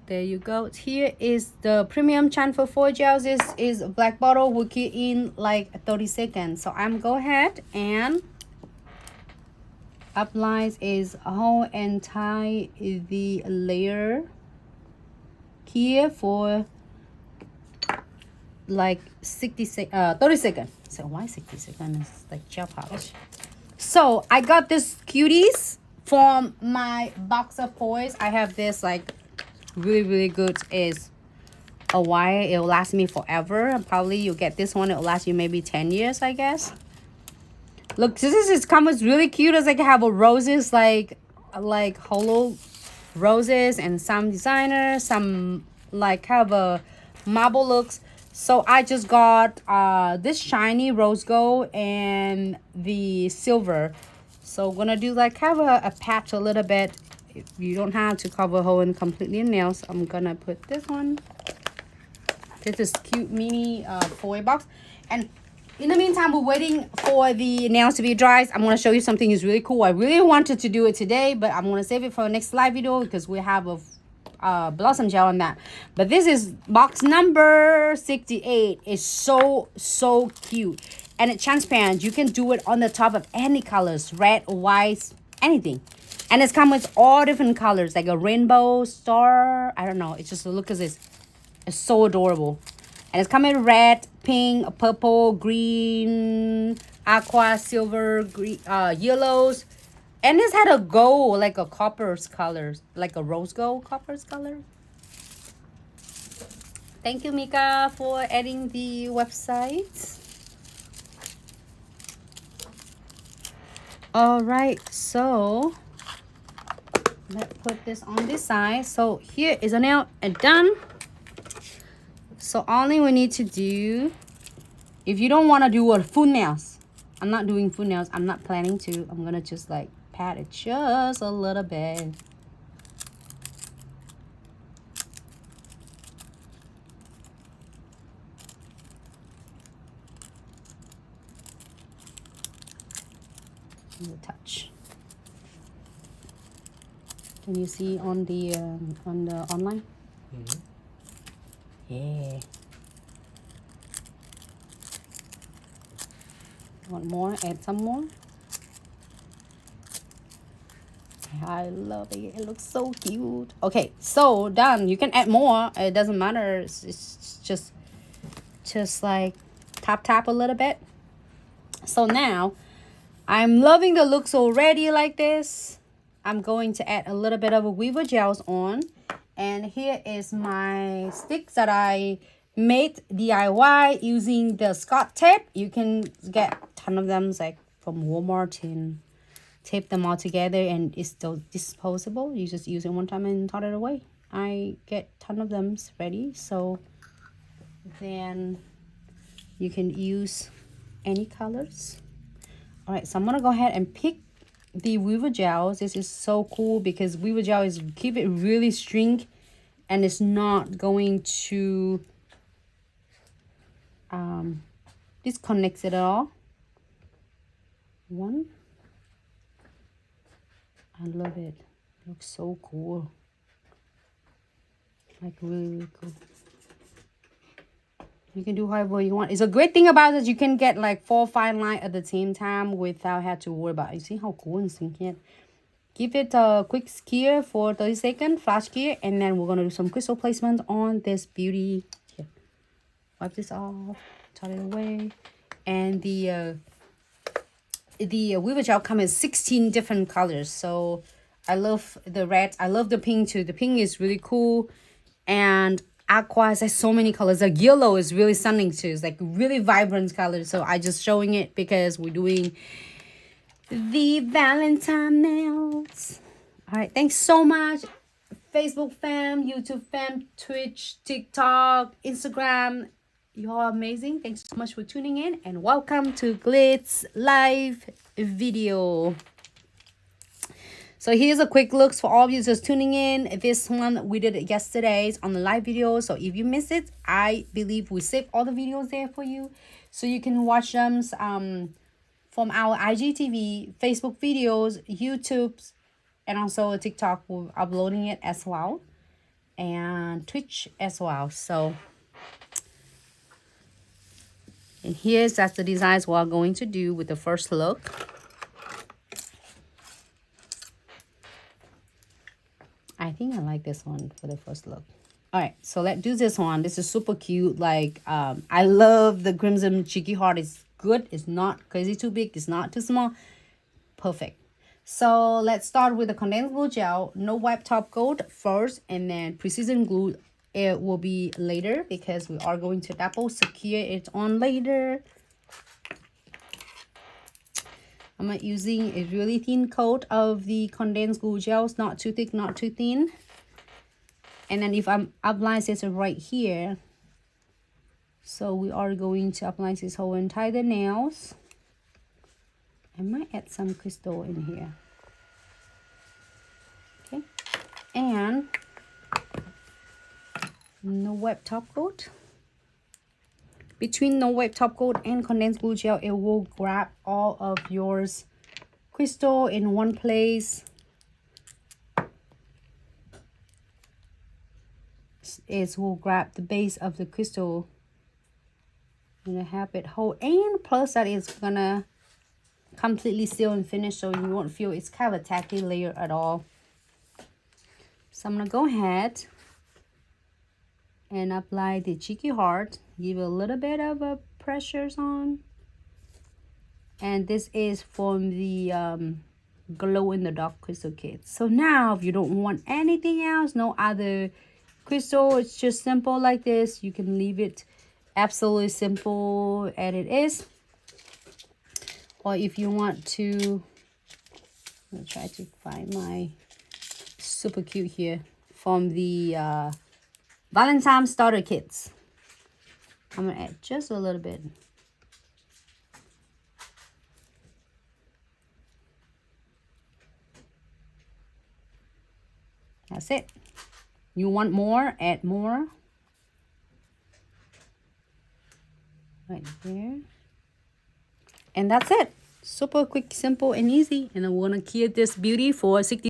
There you go. Here is the premium chamfer 4 gels. This is a black bottle, will get in like 30 seconds. So I'm go ahead and apply is whole entire the layer here for like 30 seconds. So why 60 seconds? It's like gel polish. So I got this cuties from my box of toys. I have this like really good is a wire. It will last me forever. And probably you'll get this one, it will last you maybe 10 years, I guess. Look, this is comes really cute. It's like I have a roses, like hollow roses, and some designer, some like have a marble looks. So I just got this shiny rose gold and the silver. So I'm gonna do like have a patch a little bit. You don't have to cover whole and completely nails. I'm gonna put this one. This is cute mini foil box. And in the meantime, we're waiting for the nails to be dry. I'm going to show you something is really cool. I really wanted to do it today, but I'm going to save it for the next live video because we have a blossom gel on that. But this is box number 68. It's so cute. And it's transparent. You can do it on the top of any colors. Red, white, anything. And it's come with all different colors. Like a rainbow, star. I don't know. It's just, look at this. It's so adorable. And it's coming red, pink, purple, green, aqua, silver, green, yellows. And this had a gold, like a copper's colors, like a rose gold copper's color. Thank you, Mika, for adding the website. All right, so let's put this on this side. So here is a nail and done. So only we need to do, if you don't want to do a full nails, I'm not doing full nails. I'm not planning to. I'm going to just like pat it just a little bit. A touch. Can you see on the online? Mm-hmm. Yeah. Want more? Add some more. I love it. It looks so cute. Okay, so done. You can add more. It doesn't matter. It's just like tap a little bit. So now I'm loving the looks already like this. I'm going to add a little bit of a weaver gels on. And here is my sticks that I made DIY using the Scotch tape. You can get a ton of them like from Walmart and tape them all together, and it's still disposable. You just use it one time and throw it away. I get a ton of them ready, so then you can use any colors. All right, so I'm gonna go ahead and pick the weaver gels. This is so cool because weaver gel is keep it really string, and it's not going to disconnect it at all. One, I love it. It looks so cool. Like really cool. You can do however you want. It's a great thing about it. You can get like 4 fine lines at the same time without having to worry about it. You see how cool and slinky it. Give it a quick skeer for 30 seconds, flash gear, and then we're gonna do some crystal placement on this beauty. Here. Wipe this off, tot it away, and the weaver gel comes in 16 different colors. So I love the red. I love the pink too. The pink is really cool, and aqua has so many colors. Like yellow is really stunning too. It's like really vibrant colors. So I just showing it because we're doing the Valentine nails. All right, thanks so much, Facebook fam, YouTube fam, Twitch, TikTok, Instagram. You all are amazing. Thanks so much for tuning in, and welcome to Glitz live video. So here's a quick looks for all of you just tuning in. This one we did it yesterday on the live video. So if you missed it, I believe we saved all the videos there for you, so you can watch them from our IGTV, Facebook videos, YouTube, and also TikTok. We're uploading it as well. and twitch as well. So, and that's the designs we're going to do with the first look. I think I like this one for the first look. All right, so let's do this one. This is super cute. Like, I love the Crimson Cheeky Heart. It's good. It's not crazy too big. It's not too small. Perfect. So let's start with the condensed glue gel. No wipe top coat first, and then precision glue. It will be later because we are going to double secure it on later. I'm using a really thin coat of the condensed glue gels, not too thick, not too thin. And then if I'm applying this right here, so we are going to apply this whole entire nails. I might add some crystal in here. Okay, and no wet top coat. Between no wet top coat and condensed glue gel, it will grab all of yours crystal in one place. It will grab the base of the crystal and have it hold, and plus that is gonna completely seal and finish, so you won't feel it's kind of a tacky layer at all. So I'm gonna go ahead and apply the cheeky heart, give a little bit of a pressures on, and this is from the glow in the dark crystal kit. So now if you don't want anything else, no other crystal, it's just simple like this, you can leave it absolutely simple as it is. Or if you want to, I'm gonna try to find my super cute here from the Valentine starter kits. I'm gonna add just a little bit. That's it. You want more, add more. Right there. And that's it. Super quick, simple, and easy. And I'm gonna keep this beauty for 60